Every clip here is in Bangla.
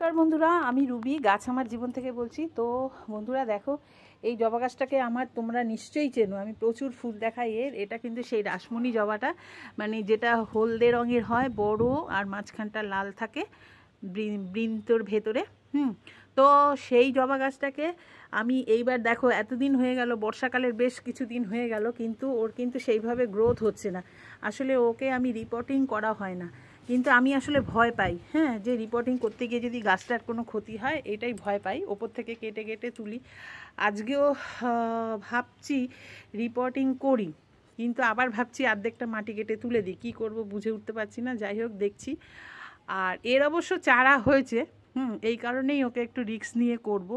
নমস্কার বন্ধুরা, আমি রুবি গাছ আমার জীবন থেকে বলছি। তো বন্ধুরা দেখো, এই জবা গাছটাকে আমার তোমরা নিশ্চয়ই চেনো, আমি প্রচুর ফুল দেখাই এর। এটা কিন্তু সেই রাসমণি জবাটা, মানে যেটা হলদে রঙের হয়, বড় আর মাঝখানটা লাল থাকে বৃন্তর ভেতরে। তো সেই জবা গাছটাকে আমি এইবার দেখো, এতদিন হয়ে গেল, বর্ষাকালের বেশ কিছুদিন হয়ে গেল, কিন্তু ওর কিন্তু সেইভাবে গ্রোথ হচ্ছে না। আসলে ওকে আমি রিপোর্টিং করা হয় না, কিন্তু আমি আসলে ভয় পাই, যে রিপোর্টিং করতে গিয়ে যদি গাছটার কোনো ক্ষতি হয়, এটাই ভয় পাই। ওপর থেকে কেটে কেটে তুলি। আজকেও ভাবছি রিপোর্টিং করি, কিন্তু আবার ভাবছি অর্ধেকটা মাটি কেটে তুলে দিই। কী করব বুঝে উঠতে পারছি না। যাই হোক, দেখছি। আর এর অবশ্য চারা হয়েছে, এই কারণেই ওকে একটু রিস্ক নিয়ে করব।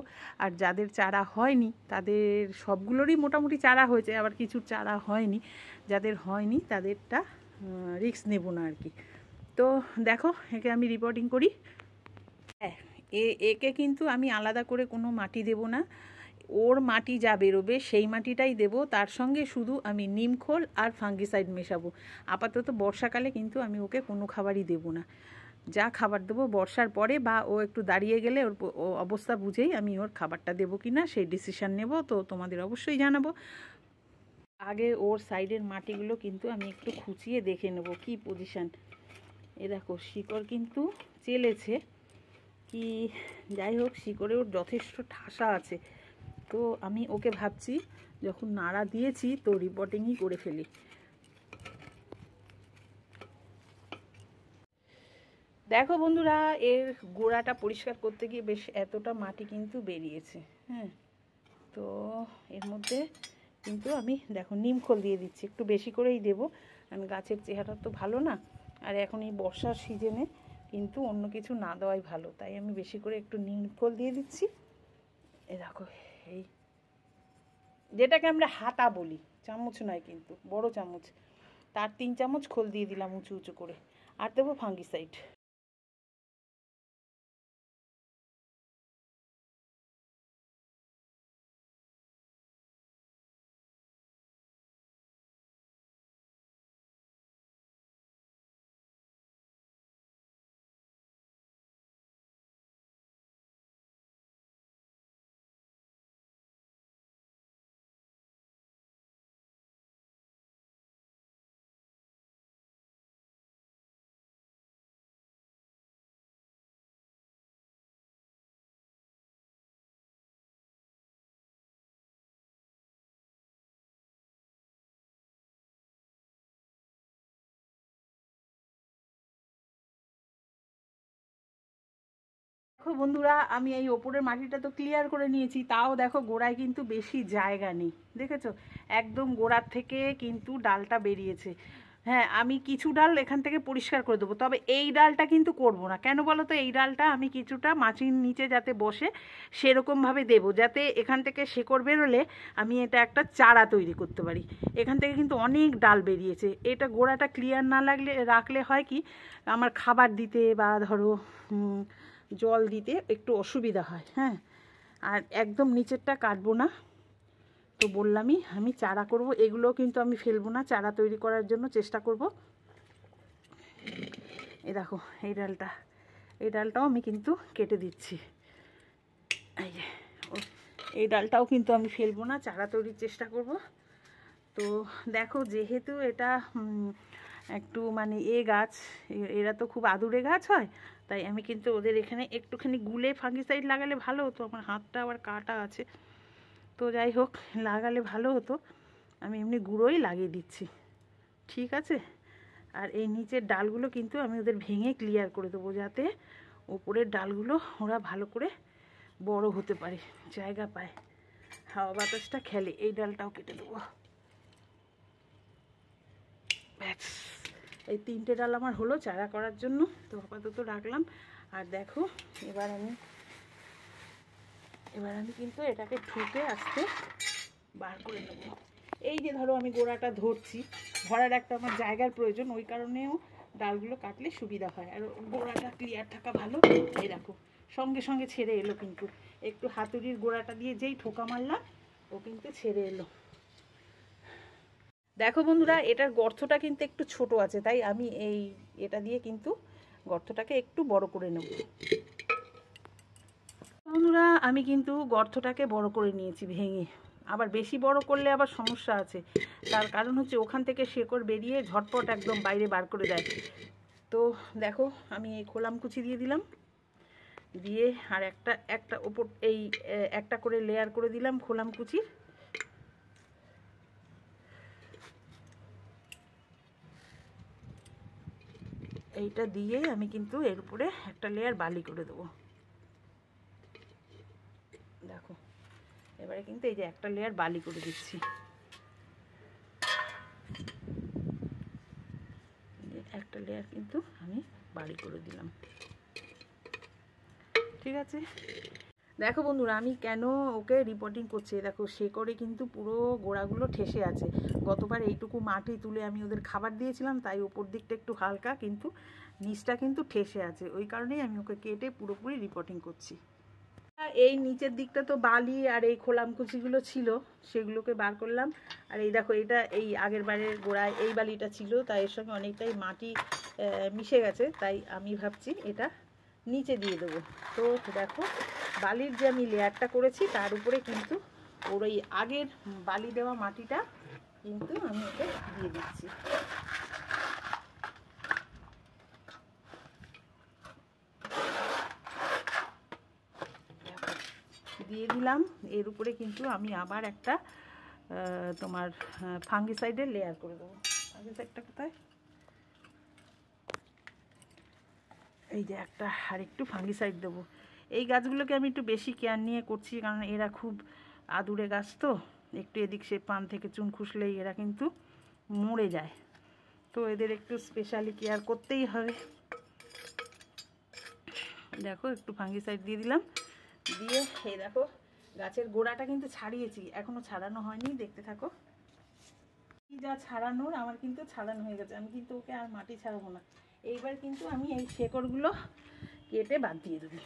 আর যাদের চারা হয়নি তাদের সবগুলোরই মোটামুটি চারা হয়েছে, আবার কিছু চারা হয়নি। যাদের হয়নি তাদেরটা রিস্ক নেব না আর কি। তো দেখো, একে আমি রিপোর্টিং করি। হ্যাঁ, একে কিন্তু আমি আলাদা করে কোনো মাটি দেব না। ওর মাটি যা বেরোবে সেই মাটিটাই দেব, তার সঙ্গে শুধু আমি নিমখোল আর ফাঙ্গিসাইড মেশাবো। আপাতত বর্ষাকালে কিন্তু আমি ওকে কোনো খাবারই দেব না। যা খাবার দেবো বর্ষার পরে, বা ও একটু দাঁড়িয়ে গেলে ওর অবস্থা বুঝেই আমি ওর খাবারটা দেবো কি না সেই ডিসিশান নেব। তো তোমাদের অবশ্যই জানাবো। আগে ওর সাইডের মাটিগুলো কিন্তু আমি একটু খুঁচিয়ে দেখে নেব কি পজিশান। এ দেখো, শিকড় কিন্তু চেলেছে কি, যাই হোক, শিকড়ে ওর যথেষ্ট ঠাসা আছে। তো আমি ওকে ভাবছি যখন নাড়া দিয়েছি তো রিপোর্টিংই করে ফেলি। দেখো বন্ধুরা, এর গোড়াটা পরিষ্কার করতে গিয়ে বেশ এতটা মাটি কিন্তু বেরিয়েছে। তো এর মধ্যে কিন্তু আমি দেখো নিমখোল দিয়ে দিচ্ছি, একটু বেশি করেই দেবো, কারণ গাছের চেহারা তো ভালো না। আর এখন এই বর্ষার সিজনে কিন্তু অন্য কিছু না দেওয়াই ভালো, তাই আমি বেশি করে একটু নিমখোল দিয়ে দিচ্ছি। এ দেখো, এই যেটাকে আমরা হাতা বলি, চামচ নয় কিন্তু, বড় চামচ, তার 3 চামচ খোল দিয়ে দিলাম উঁচু উঁচু করে। আর দেবো ফাঙ্গিসাইড। দেখো বন্ধুরা, আমি এই ওপরের মাটিটা তো ক্লিয়ার করে নিয়েছি, তাও দেখো গোড়ায় কিন্তু বেশি জায়গা নেই। দেখেছো, একদম গোড়ার থেকে কিন্তু ডালটা বেরিয়েছে। হ্যাঁ, আমি কিছু ডাল এখান থেকে পরিষ্কার করে দেবো, তবে এই ডালটা কিন্তু করব না। কেন বলো তো? এই ডালটা আমি কিছুটা মাটির নিচে যাতে বসে সেরকমভাবে দেবো, যাতে এখান থেকে শেকড় বেরোলে আমি এটা একটা চারা তৈরি করতে পারি। এখান থেকে কিন্তু অনেক ডাল বেরিয়েছে। এটা গোড়াটা ক্লিয়ার না রাখলে হয় কি, আমার খাবার দিতে বা ধরো জল দিতে একটু অসুবিধা হয়। আর একদম নিচেরটা কাটবো না, তো বললামই আমি চারা করব। এগুলো কিন্তু আমি ফেলবো না, চারা তৈরি করার জন্য চেষ্টা করব। এই দেখো, এই ডালটাও আমি কিন্তু কেটে দিচ্ছি। এই যে, এই ডালটাও কিন্তু আমি ফেলবো না, চারা তৈরির চেষ্টা করব। তো দেখো, যেহেতু এটা একটু মানে গাছ, এরা তো খুব আদুরে গাছ হয়, তাই আমি কিন্তু ওদের এখানে একটুখানি গুলে ফাঙ্গিসাইড লাগালে ভালো হতো। আমার হাতটা আবার কাটা আছে, তো যাই হোক, লাগালে ভালো হতো। আমি এমনি গুঁড়োই লাগিয়ে দিচ্ছি, ঠিক আছে। আর এই নিচের ডালগুলো কিন্তু আমি ওদের ভেঙে ক্লিয়ার করে দেবো, যাতে ওপরের ডালগুলো ওরা ভালো করে বড় হতে পারে, জায়গা পায়, হাওয়া বাতাসটা খেলে। এই ডালটাও কেটে দেবো। ব্যাস, এই 3টে ডাল আমার হলো চারা করার জন্য, তো আপাতত রাখলাম। আর দেখো, এবার আমি কিন্তু এটাকে ঠুকে আস্তে বার করে নেব। এই যে ধরো, আমি গোড়াটা ধরছি, ধরার একটা আমার জায়গার প্রয়োজন, ওই কারণেও ডালগুলো কাটলে সুবিধা হয়, আর গোড়াটা ক্লিয়ার থাকা ভালো। এই দেখো, সঙ্গে সঙ্গে ছেড়ে এলো, কিন্তু একটু হাতুড়ির গোড়াটা দিয়ে যেই ঠোকা মারলাম, ও কিন্তু ছেড়ে এলো। দেখো বন্ধুরা, এটার গর্তটা কিন্তু একটু ছোট আছে, তাই আমি এটা দিয়ে কিন্তু গর্তটাকে একটু বড় করে নেব। আমি কিন্তু গর্তটাকে বড় করে নিয়েছি ভেঙে। আবার বেশি বড় করলে আবার সমস্যা আছে, তার কারণ হচ্ছে ওখান থেকে শেকড় বেরিয়ে ঝটপট একদম বাইরে বার করে দেয়। তো দেখো আমি এই খোলামকুচি দিয়ে দিলাম, দিয়ে আর একটা ওপর এই একটা করে লেয়ার করে দিলাম খোলামকুচির। এইটা দিয়ে আমি কিন্তু এর উপরে একটা লেয়ার বালি করে দেবো। দেখো এবারে কিন্তু এই যে একটা লেয়ার বালি করে দিচ্ছি, একটা লেয়ার কিন্তু আমি বালি করে দিলাম। ঠিক আছে, দেখো বন্ধুরা আমি কেন ওকে রিপোর্টিং করছি, দেখো শেকড়ে কিন্তু পুরো গোড়াগুলো ঠেসে আছে। গতবার এইটুকু মাটি তুলে আমি ওদের খাবার দিয়েছিলাম, তাই ওপর দিকটা একটু হালকা, কিন্তু নিচটা কিন্তু ঠেসে আছে। ওই কারণেই আমি ওকে কেটে পুরোপুরি রিপোর্টিং করছি। এই নিচের দিকটা তো বালি আর এই খোলামকুচিগুলো ছিল, সেগুলোকে বার করলাম। আর এই দেখো এটা এই আগের বারের গোড়ায় এই বালিটা ছিল, তাই এর সঙ্গে অনেকটাই মাটি মিশে গেছে, তাই আমি ভাবছি এটা নিচে দিয়ে দেবো। তো দেখো বালির যে আমি লেয়ারটা করেছি তার উপরে কিন্তু ওর ওই আগের বালি দেওয়া মাটিটা কিন্তু আমি ওকে দিয়ে দিচ্ছি। দিয়ে দিলাম। এর উপরে কিন্তু আমি আবার একটা তোমার ফাঙ্গিসাইডের লেয়ার করে দেবো। ফাঙ্গিসাইডটা কোথায়, এই যে একটা আর একটু ফাঙ্গিসাইড দেবো। এই গাছগুলোকে আমি একটু বেশি কেয়ার নিয়ে করছি, কারণ এরা খুব আদুরে গাছ, তো একটু এদিক সে পান থেকে চুন খুসলেই এরা কিন্তু মরে যায়, তো এদের একটু স্পেশালি কেয়ার করতেই হবে। দেখো একটু ফাঙ্গিসাইড দিয়ে দিলাম, দিয়ে এই দেখো গাছের গোড়াটা কিন্তু ছাড়িয়েছি, এখনো ছাড়ানো হয়নি, দেখতে থাকো। যা ছাড়ানোর আমার কিন্তু ছাড়ানো হয়ে গেছে, আমি কিন্তু ওকে আর মাটি ছাড়াবো না। এইবার কিন্তু আমি এই শেকড়গুলো কেটে বাদ দিয়ে দেবো।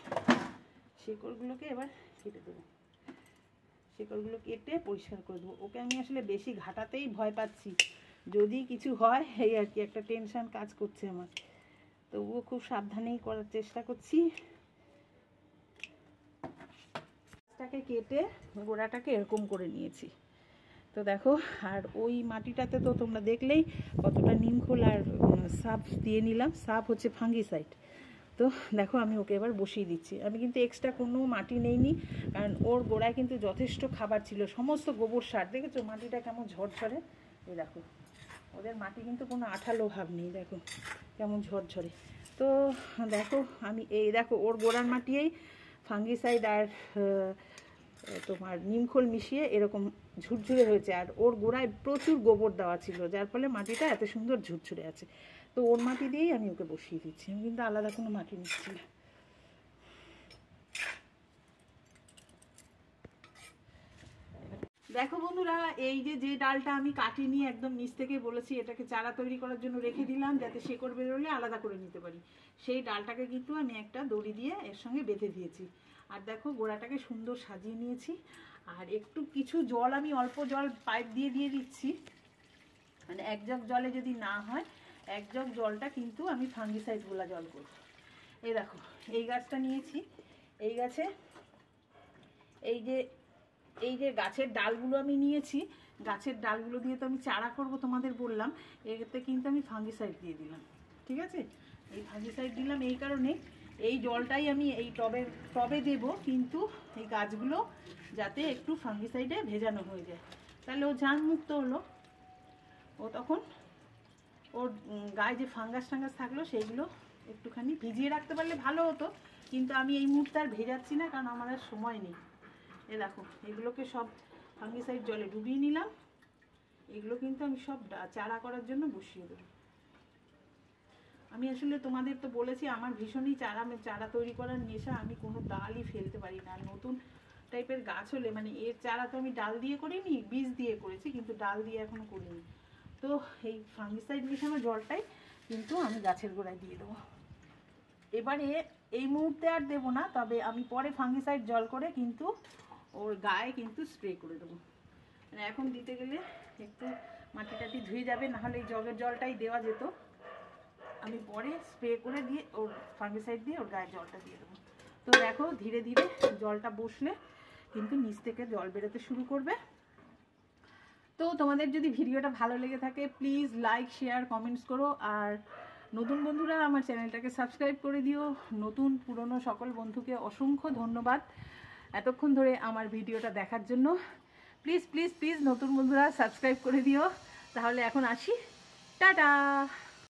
শেকড়গুলোকে এবার কেটে দেবো, শেকড়গুলো কেটে পরিষ্কার করে দেবো। ওকে আমি আসলে বেশি ঘাটাতেই ভয় পাচ্ছি, যদি কিছু হয় এই আর কি একটা টেনশন কাজ করছে আমার, তবুও খুব সাবধানেই করার চেষ্টা করছি। গাছটাকে কেটে গোড়াটাকে এরকম করে নিয়েছি। তো দেখো আর ওই মাটিটাতে তো তোমরা দেখলেই কতটা নিমখোল আর সাপ দিয়ে নিলাম। সাপ হচ্ছে ফাঙ্গিসাইড। তো দেখো আমি ওকে এবার বসিয়ে দিচ্ছি। আমি কিন্তু এক্সট্রা কোনো মাটি নেইনি, কারণ ওর গোড়ায় কিন্তু যথেষ্ট খাবার ছিল, সমস্ত গোবর সার। দেখেছো মাটিটা কেমন ঝরঝরে, এই দেখো ওদের মাটি কিন্তু কোনো আঠালো ভাব নেই, দেখো কেমন ঝরঝরে। তো দেখো আমি এই দেখো ওর গোড়ার মাটিয়েই ফাঙ্গিসাইড আর তোমার নিমখোল মিশিয়ে এরকম ঝুরঝুরে হয়েছে, আর ওর গোড়ায় প্রচুর গোবর দেওয়া ছিল, যার ফলে মাটিটা এত সুন্দর ঝুরঝুরে আছে। তো ওর মাটি দিয়েই আমি ওকে বসিয়ে দিচ্ছি, আমি কিন্তু আলাদা কোনো মাটি নিচ্ছি না। দেখো বন্ধুরা এই যে ডালটা আমি কাটিনি, একদম নিচ থেকে বলেছি এটাকে চারা তৈরি করার জন্য রেখে দিলাম, যাতে শেকড় বেরোলে আলাদা করে নিতে পারি। সেই ডালটাকে কিন্তু আমি একটা দড়ি দিয়ে এর সঙ্গে বেঁধে দিয়েছি। আর দেখো গোড়াটাকে সুন্দর সাজিয়ে নিয়েছি। আর একটু কিছু জল আমি অল্প জল পাইপ দিয়ে দিচ্ছি, মানে এক জগ জলে যদি না হয়, এক জগ জলটা কিন্তু আমি ফাঙ্গিসাইড গোলা জল করব। এই দেখো এই গাছটা নিয়েছি, এই গাছে এই যে গাছের ডালগুলো আমি নিয়েছি, গাছের ডালগুলো দিয়ে তো আমি চারা করব তোমাদের বললাম, এতে কিন্তু আমি ফাঙ্গিসাইড দিয়ে দিলাম। ঠিক আছে, এই ফাঙ্গিসাইড দিলাম এই কারণে, এই জলটাই আমি এই টবে দেব, কিন্তু এই গাছগুলো যাতে একটু ফাঙ্গিসাইডে ভেজানো হয়ে যায়, তাহলে ও জার্ম মুক্ত হলো। ও তখন ওর গায়ে যে ফাঙ্গাস টাঙ্গাস থাকলো সেইগুলো একটুখানি ভিজিয়ে রাখতে পারলে ভালো হতো, কিন্তু আমি এই মুহূর্তে আর ভেজাচ্ছি না, কারণ আমার আর সময় নেই। এ দেখো এগুলোকে সব ফাঙ্গিসাইড জলে ডুবিয়ে নিলাম, এগুলো কিন্তু আমি সব চারা করার জন্য বসিয়ে দেবো। আমি আসলে তোমাদের তো বলেছি আমার ভীষণই চারা তৈরি করার নেশা, আমি কোনো ডালই ফেলতে পারি না। নতুন টাইপের গাছ হলে, মানে এর চারা তো আমি ডাল দিয়ে করিনি, বীজ দিয়ে করেছি, কিন্তু ডাল দিয়ে এখনো করিনি। তো এই ফাঙ্গিসাইড মিশানো জলটাই কিন্তু আমি গাছের গোড়ায় দিয়ে দেবো। এবারে এই মুহূর্তে আর দেবো না, তবে আমি পরে ফাঙ্গিসাইড জল করে কিন্তু ওর গায়ে কিন্তু স্প্রে করে দেবো। মানে এখন দিতে গেলে একটু মাটি টাটি ধুয়ে যাবে, নাহলে এই জগের জলটাই দেওয়া যেত। আমি পরে স্প্রে করে দিয়ে ওর ফাঙ্গিসাইড দিয়ে ওর গায়ে জলটা দিয়ে দেবো। তো দেখো ধীরে ধীরে জলটা বসলে কিন্তু নিচ থেকে জল বেরোতে শুরু করবে। তো তোমাদের যদি ভিডিওটা ভালো লেগে থাকে প্লিজ লাইক শেয়ার কমেন্টস করো, আর নতুন বন্ধুরা আমার চ্যানেলটাকে সাবস্ক্রাইব করে দিও। নতুন পুরনো সকল বন্ধুকে অসংখ্য ধন্যবাদ এতক্ষণ ধরে আমার ভিডিওটা দেখার জন্য। প্লিজ প্লিজ প্লিজ নতুন বন্ধুরা সাবস্ক্রাইব করে দিও। তাহলে এখন আসি, টাটা।